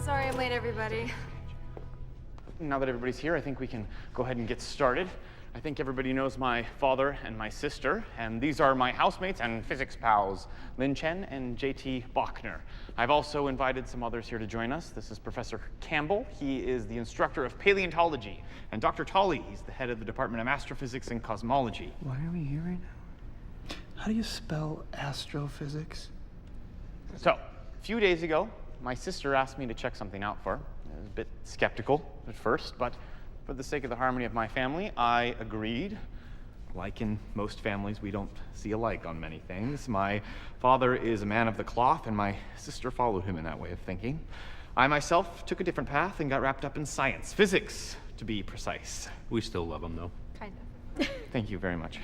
Sorry I'm late, everybody. Now that everybody's here, I think we can go ahead and get started. I think everybody knows my father and my sister, and these are my housemates and physics pals, Lin Chen and JT Bachner. I've also invited some others here to join us. This is Professor Campbell. He is the instructor of paleontology, and Dr. Tolley, he's the head of the Department of Astrophysics and Cosmology. Why are we here right now? How do you spell astrophysics? So, a few days ago, my sister asked me to check something out for her. I was a bit skeptical at first, but for the sake of the harmony of my family, I agreed. Like in most families, we don't see alike on many things. My father is a man of the cloth, and my sister followed him in that way of thinking. I myself took a different path and got wrapped up in science, physics, to be precise. We still love him, though. Kind of. Thank you very much.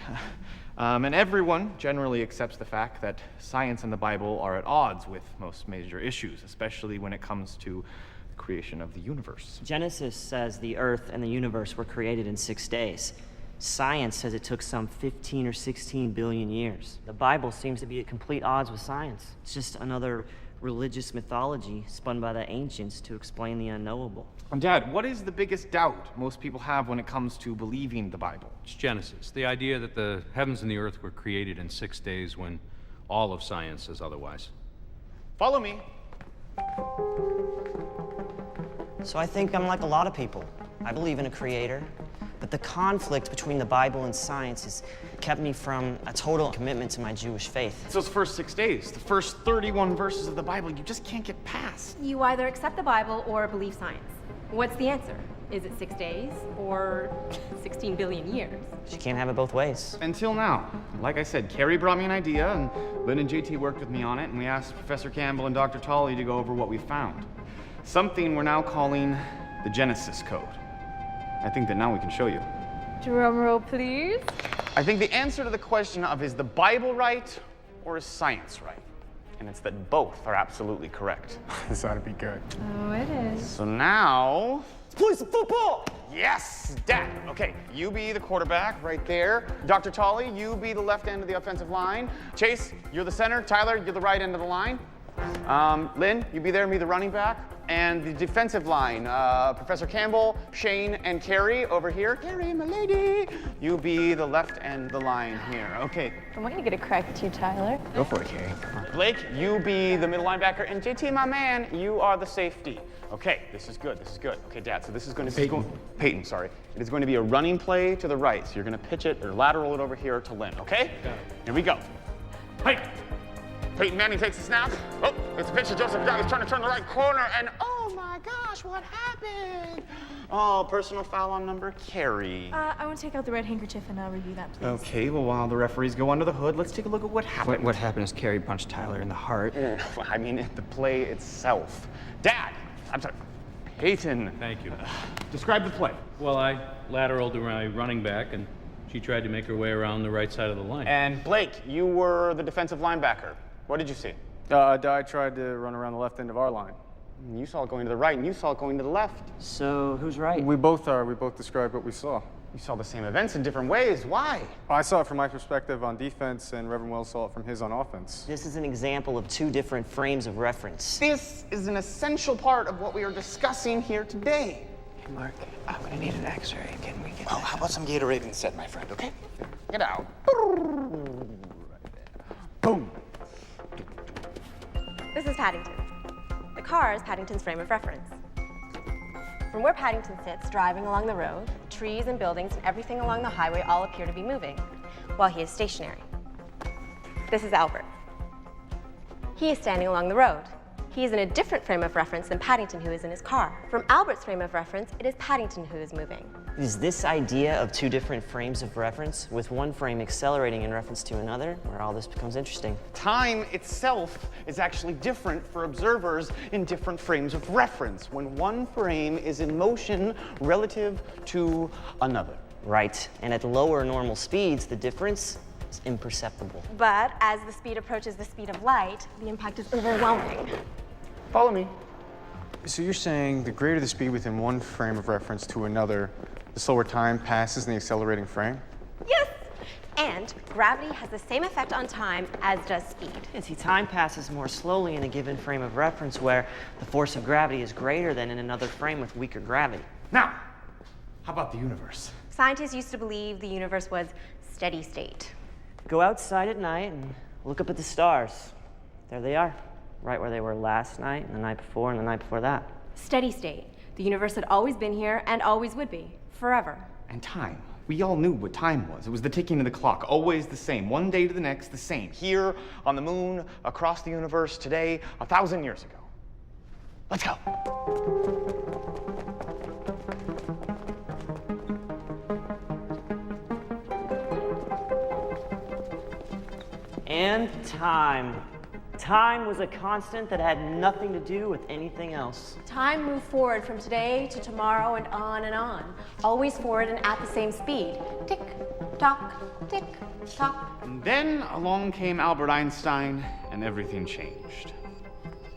And everyone generally accepts the fact that science and the Bible are at odds with most major issues, especially when it comes to the creation of the universe. Genesis says the earth and the universe were created in 6 days. Science says it took some 15 or 16 billion years. The Bible seems to be at complete odds with science. It's just another religious mythology spun by the ancients to explain the unknowable. Dad, what is the biggest doubt most people have when it comes to believing the Bible? It's Genesis, the idea that the heavens and the earth were created in 6 days when all of science says otherwise. Follow me. So I think I'm like a lot of people. I believe in a creator, but the conflict between the Bible and science has kept me from a total commitment to my Jewish faith. It's those first 6 days, the first 31 verses of the Bible, you just can't get past. You either accept the Bible or believe science. What's the answer? Is it 6 days or 16 billion years? You can't have it both ways. Until now. Like I said, Carrie brought me an idea, and Lynn and JT worked with me on it, and we asked Professor Campbell and Dr. Tolley to go over what we found. Something we're now calling the Genesis Code. I think that now we can show you. Drum roll, please. I think the answer to the question of is the Bible right or is science right? And it's that both are absolutely correct. This ought to be good. Oh, it is. So now, let's play some football! Yes, Dad. Okay, you be the quarterback right there. Dr. Tolley, you be the left end of the offensive line. Chase, you're the center. Tyler, you're the right end of the line. Lynn, you be there and be the running back. And the defensive line, Professor Campbell, Shane, and Carrie over here. Carrie, my lady. You be the left end of the line here. Okay. I want you to get a crack at you, Tyler. Go for it, Carrie. Blake, you be the middle linebacker. And JT, my man, you are the safety. Okay, this is good, this is good. Okay, Dad, so this is going to be... Peyton, sorry. It is going to be a running play to the right. So you're going to pitch it or lateral it over here to Lynn, okay? Here we go. Hey! Peyton Manning takes the snap. Oh, it's a pitch to Joseph Young. He's trying to turn the right corner, and oh my gosh, what happened? Oh, personal foul on number Carrie. I want to take out the red handkerchief and review that, please. Okay, well, while the referees go under the hood, let's take a look at what happened. What happened is Carrie punched Tyler in the heart. I mean, the play itself. Dad, I'm sorry, Peyton. Thank you. Describe the play. Well, I lateraled to my running back, and she tried to make her way around the right side of the line. And Blake, you were the defensive linebacker. What did you see? I tried to run around the left end of our line. You saw it going to the right, and you saw it going to the left. So who's right? We both are. We both described what we saw. You saw the same events in different ways. Why? I saw it from my perspective on defense, and Reverend Wells saw it from his on offense. This is an example of two different frames of reference. This is an essential part of what we are discussing here today. Hey, Mark, I'm gonna need an x-ray. Can we get Oh, how about some Gatorade instead, my friend, okay? Get out. Boom. This is Paddington. The car is Paddington's frame of reference. From where Paddington sits, driving along the road, trees and buildings and everything along the highway all appear to be moving, while he is stationary. This is Albert. He is standing along the road. He is in a different frame of reference than Paddington, who is in his car. From Albert's frame of reference, it is Paddington who is moving. Is this idea of two different frames of reference, with one frame accelerating in reference to another, where all this becomes interesting? Time itself is actually different for observers in different frames of reference, when one frame is in motion relative to another. Right, and at lower normal speeds, the difference is imperceptible. But as the speed approaches the speed of light, the impact is overwhelming. Follow me. So you're saying the greater the speed within one frame of reference to another, the slower time passes in the accelerating frame? Yes! And gravity has the same effect on time as does speed. And see, time passes more slowly in a given frame of reference where the force of gravity is greater than in another frame with weaker gravity. Now, how about the universe? Scientists used to believe the universe was steady state. Go outside at night and look up at the stars. There they are, right where they were last night, and the night before, and the night before that. Steady state. The universe had always been here and always would be, forever. And time. We all knew what time was. It was the ticking of the clock, always the same. One day to the next, the same. Here, on the moon, across the universe, today, 1,000 years ago. Let's go. And time. Time was a constant that had nothing to do with anything else. Time moved forward from today to tomorrow and on, always forward and at the same speed. Tick, tock, tick, tock. And then along came Albert Einstein, and everything changed.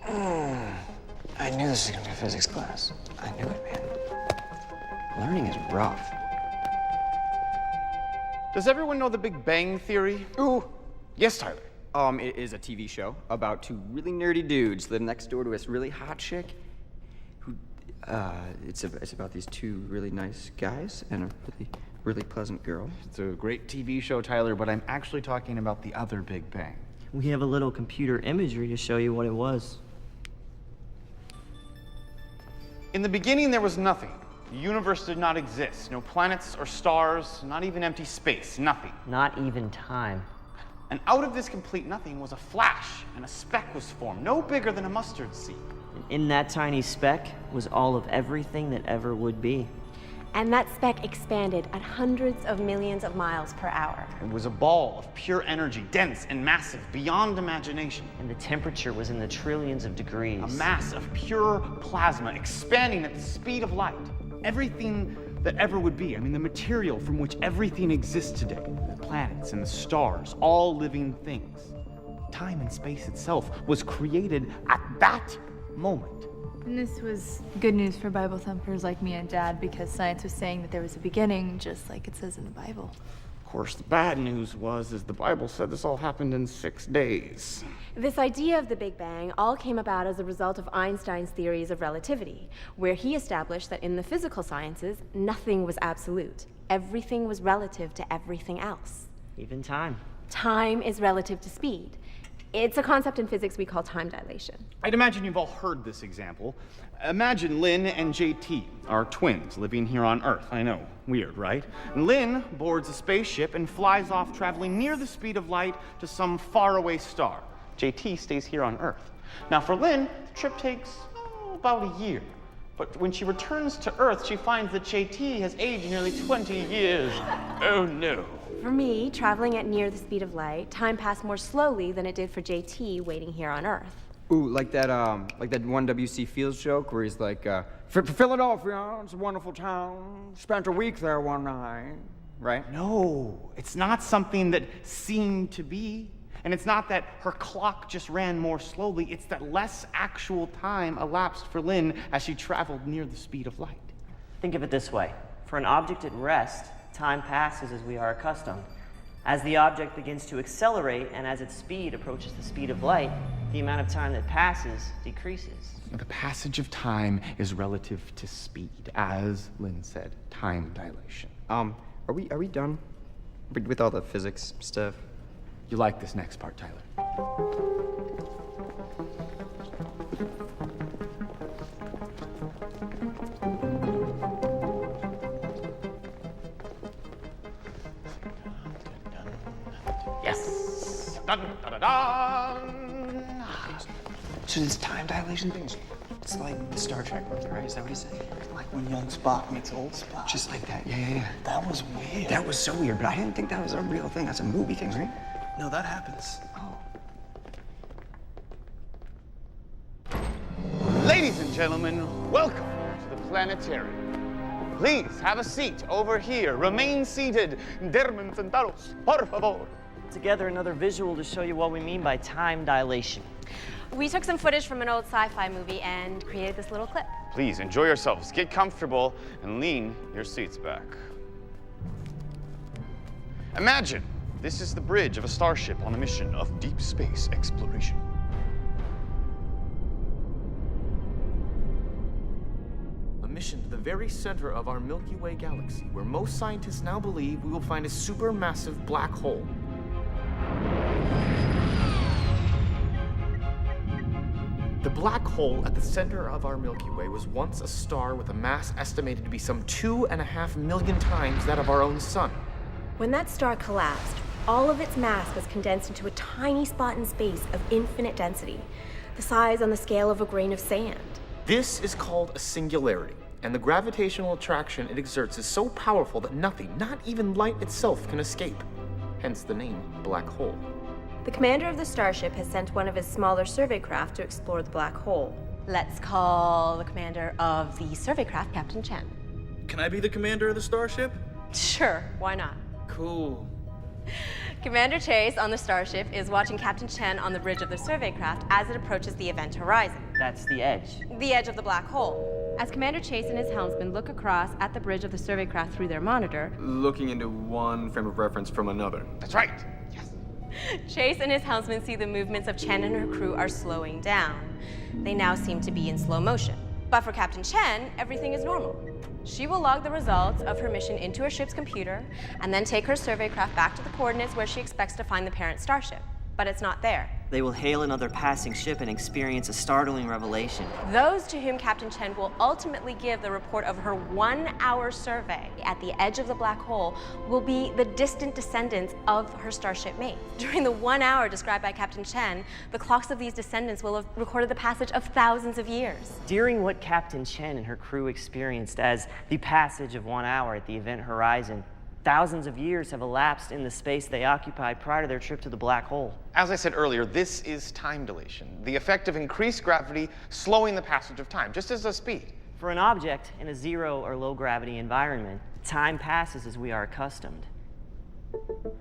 I knew this was gonna be a physics class. I knew it, man. Learning is rough. Does everyone know the Big Bang Theory? Ooh. Yes, Tyler. It is a TV show about two really nerdy dudes live next door to this really hot chick who, it's about these two really nice guys and a really pleasant girl. It's a great TV show, Tyler, but I'm actually talking about the other Big Bang. We have a little computer imagery to show you what it was. In the beginning, there was nothing. The universe did not exist. No planets or stars, not even empty space, nothing. Not even time. And out of this complete nothing was a flash, and a speck was formed, no bigger than a mustard seed. And in that tiny speck was all of everything that ever would be. And that speck expanded at hundreds of millions of miles per hour. It was a ball of pure energy, dense and massive, beyond imagination. And the temperature was in the trillions of degrees. A mass of pure plasma expanding at the speed of light. Everything that ever would be. I mean, the material from which everything exists today. The planets and the stars, all living things. Time and space itself was created at that moment. And this was good news for Bible thumpers like me and Dad because science was saying that there was a beginning, just like it says in the Bible. Of course, the bad news was the Bible said this all happened in 6 days. This idea of the Big Bang all came about as a result of Einstein's theories of relativity, where he established that in the physical sciences, nothing was absolute. Everything was relative to everything else. Even time. Time is relative to speed. It's a concept in physics we call time dilation. I'd imagine you've all heard this example. Imagine Lynn and JT are twins living here on Earth. I know, weird, right? And Lynn boards a spaceship and flies off traveling near the speed of light to some faraway star. JT stays here on Earth. Now for Lynn, the trip takes about a year. But when she returns to Earth, she finds that JT has aged nearly 20 years. Oh no. For me, traveling at near the speed of light, time passed more slowly than it did for JT waiting here on Earth. Ooh, like that one W.C. Fields joke where he's like, Philadelphia, it's a wonderful town. Spent a week there one night, right? No, it's not something that seemed to be. And it's not that her clock just ran more slowly, it's that less actual time elapsed for Lynn as she traveled near the speed of light. Think of it this way. For an object at rest, time passes as we are accustomed. As the object begins to accelerate and as its speed approaches the speed of light, the amount of time that passes decreases. The passage of time is relative to speed, as Lynn said, time dilation. Are we done with all the physics stuff? You like this next part, Tyler? Yes! Dun, dun, dun, dun. So this time dilation thing, it's like the Star Trek movie, right? Is that what he said? Like when young Spock meets old Spock. Just like that, yeah. That was weird. That was so weird, but I didn't think that was a real thing. That's a movie thing, right? No, that happens. Ladies and gentlemen, welcome to the planetarium. Please have a seat over here. Remain seated. Dermen sentados, por favor. Together, another visual to show you what we mean by time dilation. We took some footage from an old sci-fi movie and created this little clip. Please enjoy yourselves, get comfortable, and lean your seats back. Imagine this is the bridge of a starship on a mission of deep space exploration. A mission to the very center of our Milky Way galaxy, where most scientists now believe we will find a supermassive black hole. The black hole at the center of our Milky Way was once a star with a mass estimated to be some 2.5 million times that of our own sun. When that star collapsed, all of its mass was condensed into a tiny spot in space of infinite density, the size on the scale of a grain of sand. This is called a singularity, and the gravitational attraction it exerts is so powerful that nothing, not even light itself, can escape. Hence the name black hole. The commander of the starship has sent one of his smaller survey craft to explore the black hole. Let's call the commander of the survey craft Captain Chen. Can I be the commander of the starship? Sure, why not? Cool. Commander Chase on the starship is watching Captain Chen on the bridge of the survey craft as it approaches the event horizon, That's the edge. the edge of the black hole. As Commander Chase and his helmsman look across at the bridge of the survey craft through their monitor, Looking into one frame of reference from another. That's right. Yes. Chase and his helmsman see the movements of Chen and her crew are slowing down. They now seem to be in slow motion. But for Captain Chen, everything is normal. She will log the results of her mission into her ship's computer and then take her survey craft back to the coordinates where she expects to find the parent starship. But it's not there. They will hail another passing ship and experience a startling revelation. Those to whom Captain Chen will ultimately give the report of her 1-hour survey at the edge of the black hole will be the distant descendants of her starship mate. During the 1 hour described by Captain Chen, the clocks of these descendants will have recorded the passage of thousands of years. During what Captain Chen and her crew experienced as the passage of 1 hour at the event horizon, thousands of years have elapsed in the space they occupied prior to their trip to the black hole. As I said earlier, this is time dilation, the effect of increased gravity slowing the passage of time, just as does speed. For an object in a zero or low gravity environment, time passes as we are accustomed.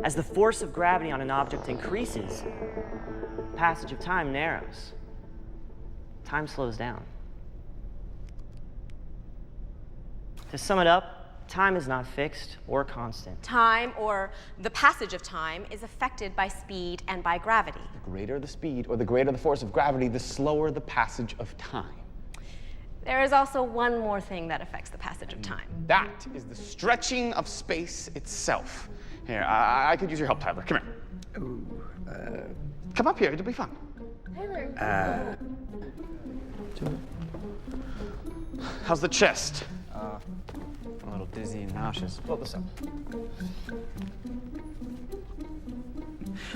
As the force of gravity on an object increases, the passage of time narrows. Time slows down. To sum it up, time is not fixed or constant. Time, or the passage of time, is affected by speed and by gravity. The greater the speed or the greater the force of gravity, the slower the passage of time. There is also one more thing that affects the passage of time. That is the stretching of space itself. Here, I could use your help, Tyler. Come here. Come up here, it'll be fun. How's the chest? A little dizzy and nauseous. Pull this up.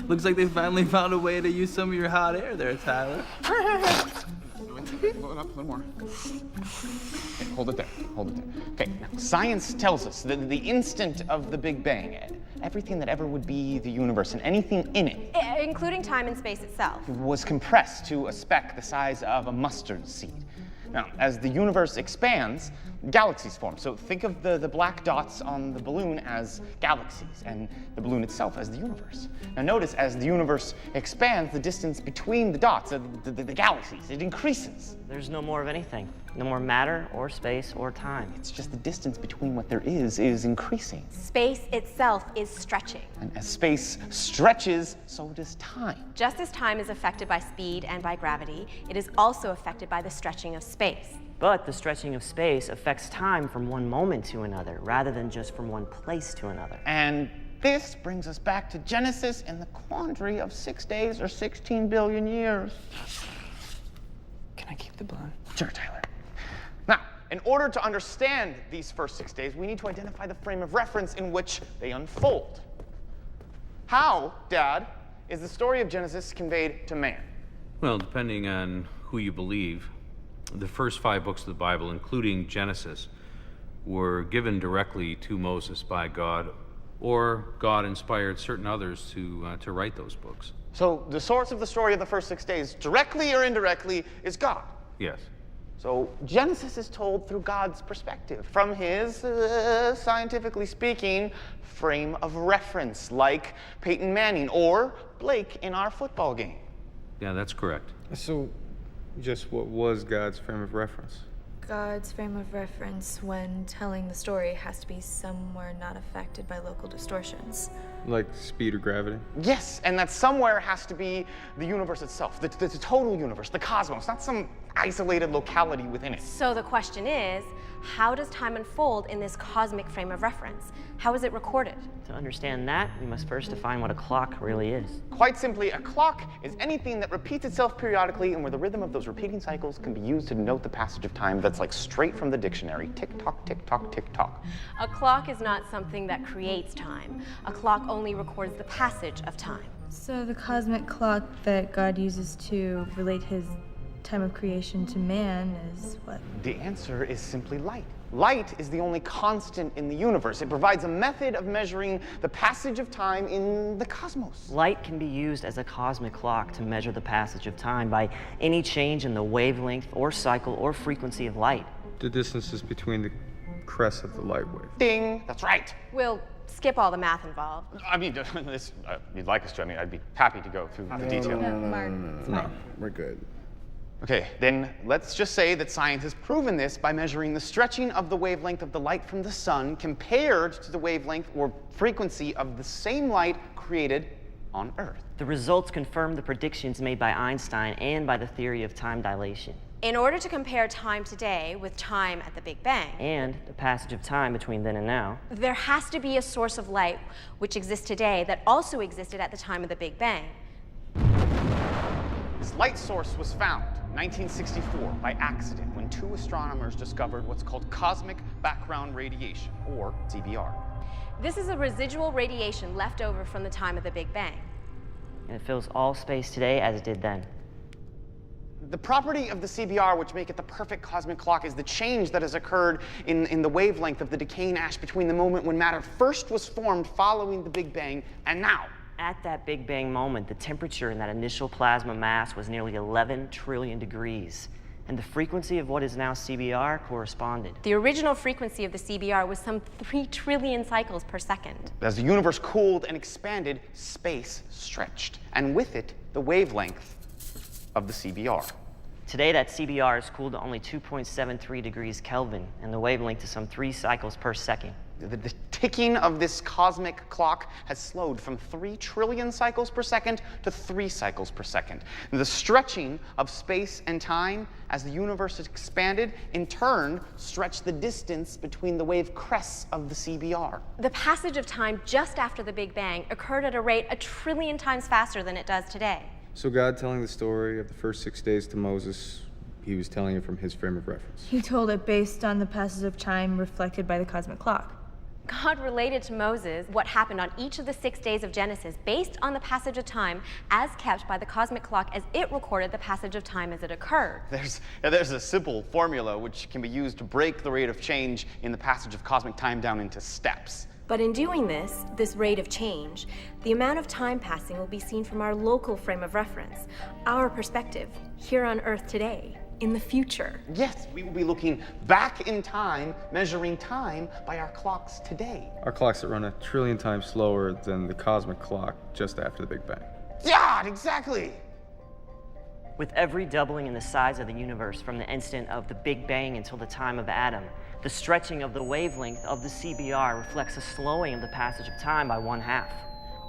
Looks like they finally found a way to use some of your hot air there, Tyler. Blow it up a little more. Okay, hold it there. Hold it there. Okay, now science tells us that the instant of the Big Bang, everything that ever would be the universe and anything in it Including time and space itself. was compressed to a speck the size of a mustard seed. Now, as the universe expands, galaxies form. So think of the black dots on the balloon as galaxies, and the balloon itself as the universe. Now notice, as the universe expands, the distance between the dots, the galaxies, it increases. There's no more of anything. No more matter or space or time. It's just the distance between what there is increasing. Space itself is stretching. And as space stretches, so does time. Just as time is affected by speed and by gravity, it is also affected by the stretching of space. But the stretching of space affects time from one moment to another, rather than just from one place to another. And this brings us back to Genesis and the quandary of 6 days or 16 billion years. Can I keep the blunt? Sure, Tyler. Now, in order to understand these first 6 days, we need to identify the frame of reference in which they unfold. How, Dad, is the story of Genesis conveyed to man? Well, depending on who you believe, the first 5 books of the Bible, including Genesis, were given directly to Moses by God, or God inspired certain others to write those books. So the source of the story of the first 6 days, directly or indirectly, is God. Yes. So Genesis is told through God's perspective, from his, scientifically speaking, frame of reference, like Peyton Manning or Blake in our football game. Yeah, that's correct. So, just what was God's frame of reference? God's frame of reference when telling the story has to be somewhere not affected by local distortions. Like speed or gravity? Yes, and that somewhere has to be the universe itself, the total universe, the cosmos, not some isolated locality within it. So the question is, how does time unfold in this cosmic frame of reference? How is it recorded? To understand that, we must first define what a clock really is. Quite simply, a clock is anything that repeats itself periodically and where the rhythm of those repeating cycles can be used to denote the passage of time. That's like straight from the dictionary. Tick-tock, tick-tock, tick-tock. A clock is not something that creates time. A clock only records the passage of time. So the cosmic clock that God uses to relate his time of creation to man is what? The answer is simply light. Light is the only constant in the universe. It provides a method of measuring the passage of time in the cosmos. Light can be used as a cosmic clock to measure the passage of time by any change in the wavelength or cycle or frequency of light. The distances between the crests of the light wave. Ding, that's right. We'll skip all the math involved. I mean, you'd like us to. I mean, I'd be happy to go through the detail. No. We're good. Okay, then let's just say that science has proven this by measuring the stretching of the wavelength of the light from the sun compared to the wavelength or frequency of the same light created on Earth. The results confirm the predictions made by Einstein and by the theory of time dilation. In order to compare time today with time at the Big Bang, And the passage of time between then and now, there has to be a source of light which exists today that also existed at the time of the Big Bang. This light source was found in 1964 by accident when two astronomers discovered what's called cosmic background radiation, or CBR. This is a residual radiation left over from the time of the Big Bang. and it fills all space today as it did then. The property of the CBR, which make it the perfect cosmic clock, is the change that has occurred in the wavelength of the decaying ash between the moment when matter first was formed following the Big Bang and now. At that Big Bang moment, the temperature in that initial plasma mass was nearly 11 trillion degrees, and the frequency of what is now CBR corresponded. The original frequency of the CBR was some 3 trillion cycles per second. As the universe cooled and expanded, space stretched, and with it, the wavelength of the CBR. Today, that CBR is cooled to only 2.73 degrees Kelvin, and the wavelength to some 3 cycles per second. The ticking of this cosmic clock has slowed from 3 trillion cycles per second to 3 cycles per second. The stretching of space and time as the universe has expanded, in turn, stretched the distance between the wave crests of the CBR. The passage of time just after the Big Bang occurred at a rate 1 trillion times faster than it does today. So God telling the story of the first 6 days to Moses, he was telling it from his frame of reference. He told it based on the passage of time reflected by the cosmic clock. God related to Moses what happened on each of the 6 days of Genesis based on the passage of time as kept by the cosmic clock as it recorded the passage of time as it occurred. There's a simple formula which can be used to break the rate of change in the passage of cosmic time down into steps. But in doing this rate of change, the amount of time passing will be seen from our local frame of reference, our perspective, here on Earth today, in the future. Yes, we will be looking back in time, measuring time by our clocks today. Our clocks that run 1 trillion times slower than the cosmic clock just after the Big Bang. Yeah, exactly! With every doubling in the size of the universe from the instant of the Big Bang until the time of Adam, the stretching of the wavelength of the CBR reflects a slowing of the passage of time by 1/2.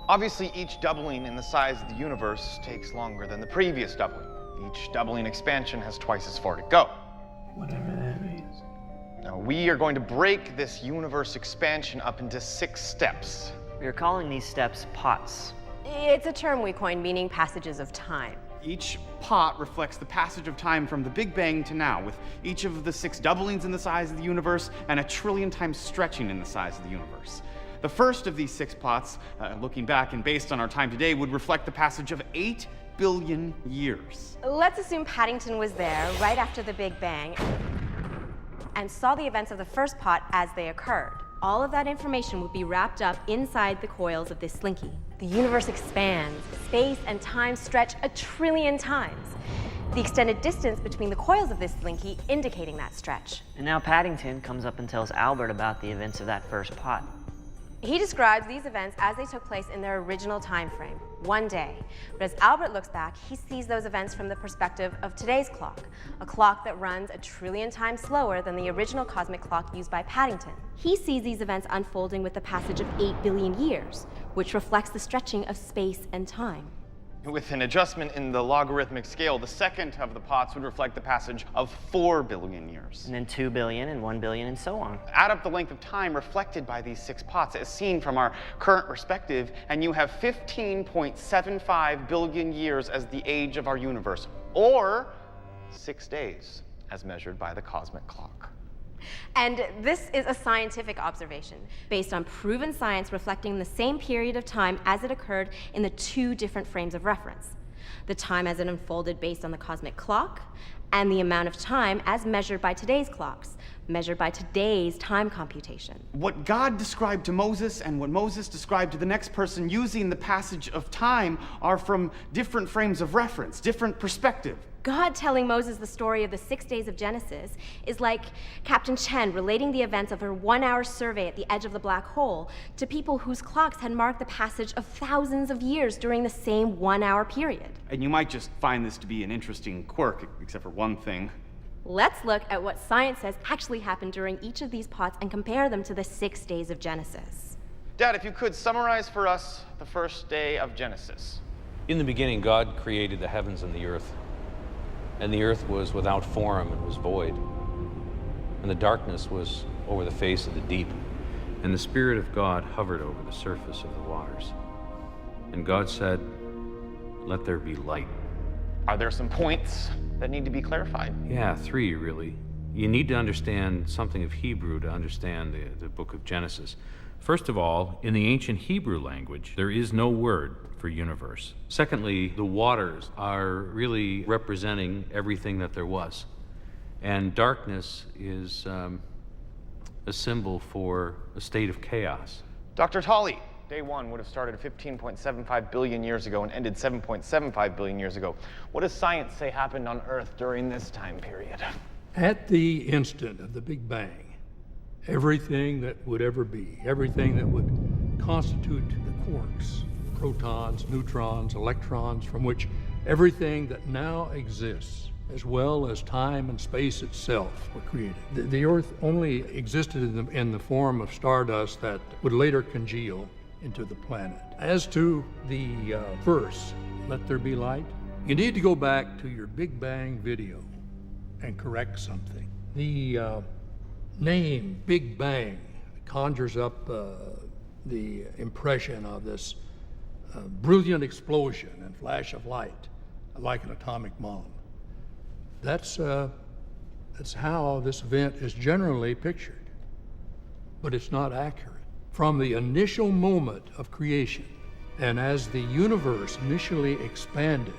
Obviously, each doubling in the size of the universe takes longer than the previous doubling. Each doubling expansion has twice as far to go. Whatever that means. Now, we are going to break this universe expansion up into 6 steps. We are calling these steps pots. It's a term we coined meaning passages of time. Each pot reflects the passage of time from the Big Bang to now, with each of the 6 doublings in the size of the universe and 1 trillion times stretching in the size of the universe. The first of these 6 pots, looking back and based on our time today, would reflect the passage of 8 billion years. Let's assume Paddington was there right after the Big Bang and saw the events of the first pot as they occurred. All of that information would be wrapped up inside the coils of this slinky. The universe expands. Space and time stretch 1 trillion times. The extended distance between the coils of this slinky indicating that stretch. And now Paddington comes up and tells Albert about the events of that first pot. He describes these events as they took place in their original time frame, one day. But as Albert looks back, he sees those events from the perspective of today's clock, a clock that runs 1 trillion times slower than the original cosmic clock used by Paddington. He sees these events unfolding with the passage of 8 billion years, which reflects the stretching of space and time. With an adjustment in the logarithmic scale, the second of the pots would reflect the passage of 4 billion years. And then 2 billion and 1 billion and so on. Add up the length of time reflected by these 6 pots as seen from our current perspective, and you have 15.75 billion years as the age of our universe, or 6 days as measured by the cosmic clock. And this is a scientific observation based on proven science reflecting the same period of time as it occurred in the 2 different frames of reference. The time as it unfolded based on the cosmic clock, and the amount of time as measured by today's clocks, measured by today's time computation. What God described to Moses and what Moses described to the next person using the passage of time are from different frames of reference, different perspective. God telling Moses the story of the 6 days of Genesis is like Captain Chen relating the events of her 1-hour survey at the edge of the black hole to people whose clocks had marked the passage of thousands of years during the same 1-hour period. And you might just find this to be an interesting quirk, except for one thing. Let's look at what science says actually happened during each of these pots and compare them to the 6 days of Genesis. Dad, if you could summarize for us the first day of Genesis. In the beginning, God created the heavens and the earth. And the earth was without form and was void. And the darkness was over the face of the deep. And the Spirit of God hovered over the surface of the waters. And God said, "Let there be light." Are there some points that need to be clarified? Yeah, 3 really. You need to understand something of Hebrew to understand the book of Genesis. First of all, in the ancient Hebrew language, there is no word for universe. Secondly, the waters are really representing everything that there was. And darkness is a symbol for a state of chaos. Dr. Tolley, day 1 would have started 15.75 billion years ago and ended 7.75 billion years ago. What does science say happened on Earth during this time period? At the instant of the Big Bang, everything that would ever be, everything that would constitute the quarks, protons, neutrons, electrons, from which everything that now exists, as well as time and space itself, were created. The Earth only existed in the form of stardust that would later congeal into the planet. As to the verse, "Let there be light," you need to go back to your Big Bang video and correct something. The name Big Bang conjures up the impression of this brilliant explosion and flash of light, like an atomic bomb. That's how this event is generally pictured, but it's not accurate. From the initial moment of creation, and as the universe initially expanded,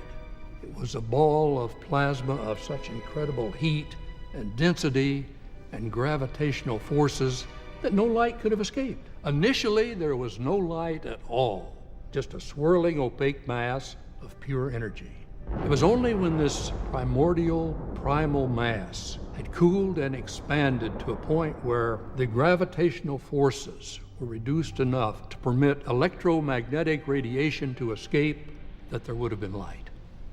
it was a ball of plasma of such incredible heat and density and gravitational forces that no light could have escaped. Initially, there was no light at all, just a swirling opaque mass of pure energy. It was only when this primordial, primal mass had cooled and expanded to a point where the gravitational forces were reduced enough to permit electromagnetic radiation to escape that there would have been light.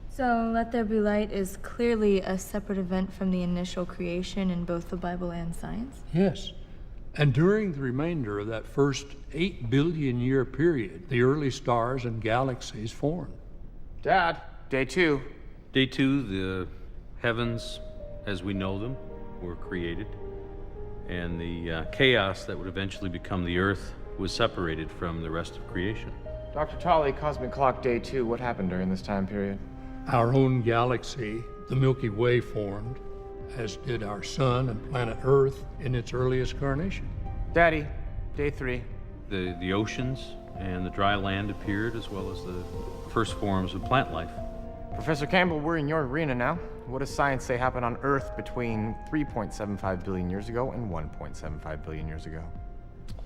So, let there be light is clearly a separate event from the initial creation in both the Bible and science? Yes. And during the remainder of that first 8 billion year period, the early stars and galaxies formed. Dad, day 2. Day 2, the heavens as we know them were created, and the chaos that would eventually become the earth was separated from the rest of creation. Dr. Tolley, Cosmic Clock Day 2, what happened during this time period? Our own galaxy, the Milky Way, formed, as did our sun and planet Earth in its earliest carnation. Daddy, day 3. The oceans and the dry land appeared, as well as the first forms of plant life. Professor Campbell, we're in your arena now. What does science say happened on Earth between 3.75 billion years ago and 1.75 billion years ago?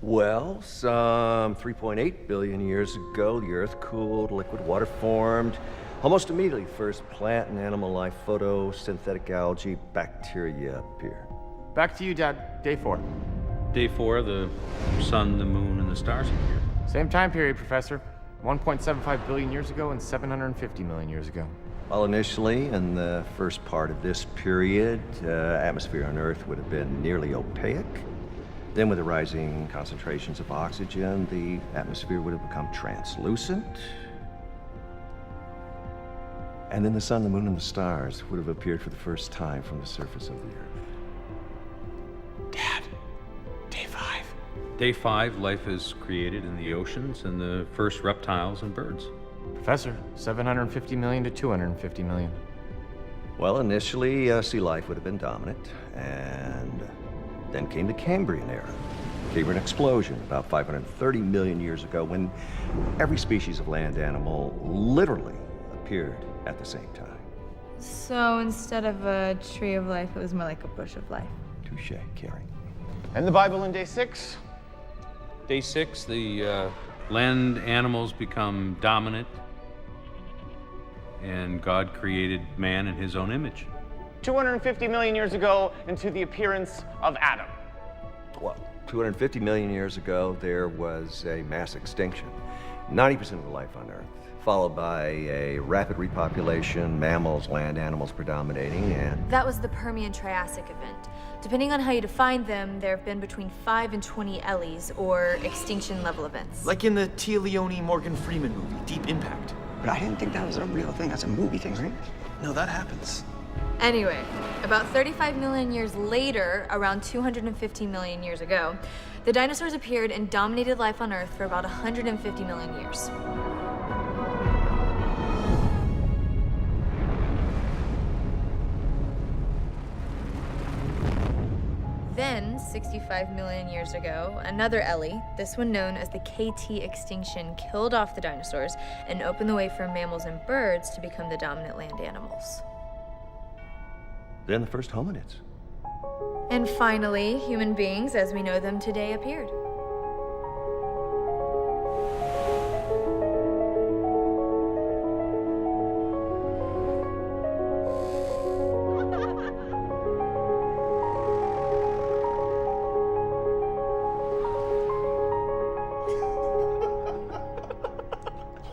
Well, some 3.8 billion years ago, the Earth cooled, liquid water formed. Almost immediately, first plant and animal life, photosynthetic algae, bacteria appeared. Back to you, Dad. Day 4. Day 4, the sun, the moon, and and the stars appeared. Same time period, Professor. 1.75 billion years ago and 750 million years ago. Well, initially, in the first part of this period, atmosphere on Earth would have been nearly opaque. Then with the rising concentrations of oxygen, the atmosphere would have become translucent. And then the sun, the moon, and the stars would have appeared for the first time from the surface of the Earth. Dad, day 5. Day 5, life is created in the oceans and the first reptiles and birds. Professor, 750 million to 250 million. Well, initially, sea life would have been dominant, and then came the Cambrian era. Cambrian explosion about 530 million years ago, when every species of land animal literally appeared at the same time. So instead of a tree of life, it was more like a bush of life. Touche, Carrie. And the Bible in day 6? Day 6, the land animals become dominant, and God created man in his own image. 250 million years ago into the appearance of Adam. Well, 250 million years ago, there was a mass extinction. 90% of the life on Earth, followed by a rapid repopulation, mammals, land animals predominating, and... That was the Permian-Triassic event. Depending on how you define them, there have been between 5 and 20 ELLIs, or extinction-level events. Like in the Tia Leone Morgan Freeman movie, Deep Impact. But I didn't think that was a real thing. That's a movie thing, right? No, that happens. Anyway, about 35 million years later, around 250 million years ago, the dinosaurs appeared and dominated life on Earth for about 150 million years. Then, 65 million years ago, another ELLI, this one known as the KT extinction, killed off the dinosaurs and opened the way for mammals and birds to become the dominant land animals. then the first hominids. And finally, human beings as we know them today appeared.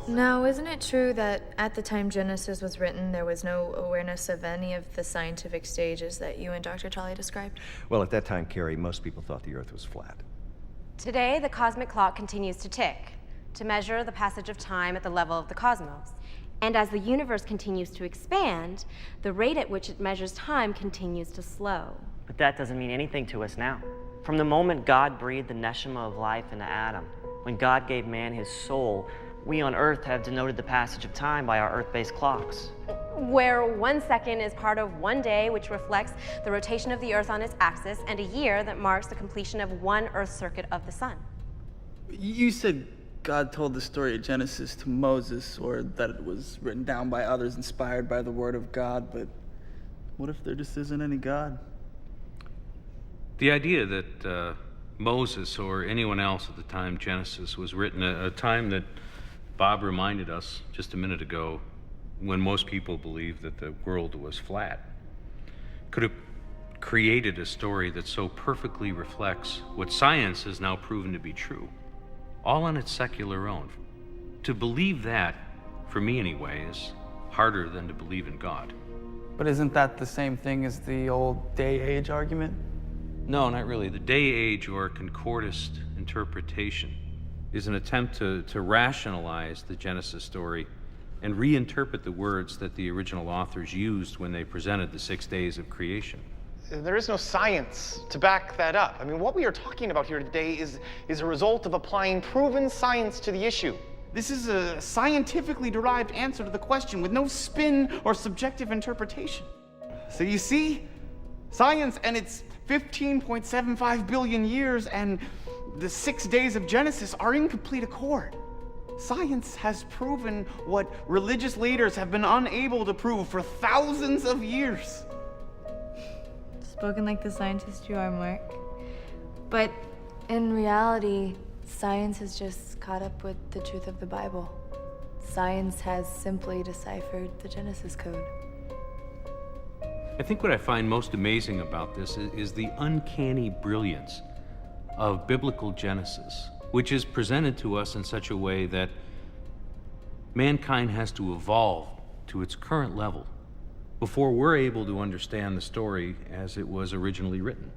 Now, isn't it true that at the time Genesis was written, there was no awareness of any of the scientific stages that you and Dr. Tully described? Well, at that time, Carrie, most people thought the Earth was flat. Today, the cosmic clock continues to tick, to measure the passage of time at the level of the cosmos. And as the universe continues to expand, the rate at which it measures time continues to slow. But that doesn't mean anything to us now. From the moment God breathed the neshama of life into Adam, when God gave man his soul, we on Earth have denoted the passage of time by our Earth-based clocks. Where 1 second is part of 1 day, which reflects the rotation of the Earth on its axis, and a year that marks the completion of 1 Earth circuit of the sun. You said God told the story of Genesis to Moses, or that it was written down by others inspired by the word of God, but what if there just isn't any God? The idea that Moses or anyone else at the time Genesis was written, a time that Bob reminded us just a minute ago, when most people believed that the world was flat, could have created a story that so perfectly reflects what science has now proven to be true, all on its secular own. To believe that, for me anyway, is harder than to believe in God. But isn't that the same thing as the old day-age argument? No, not really. The day-age or concordist interpretation is an attempt to rationalize the Genesis story and reinterpret the words that the original authors used when they presented the 6 days of creation. There is no science to back that up. I mean, what we are talking about here today is a result of applying proven science to the issue. This is a scientifically derived answer to the question with no spin or subjective interpretation. So you see, science and its 15.75 billion years and the 6 days of Genesis are in complete accord. Science has proven what religious leaders have been unable to prove for thousands of years. Spoken like the scientist you are, Mark. But in reality, science has just caught up with the truth of the Bible. Science has simply deciphered the Genesis code. I think what I find most amazing about this is the uncanny brilliance of biblical Genesis, which is presented to us in such a way that mankind has to evolve to its current level before we're able to understand the story as it was originally written.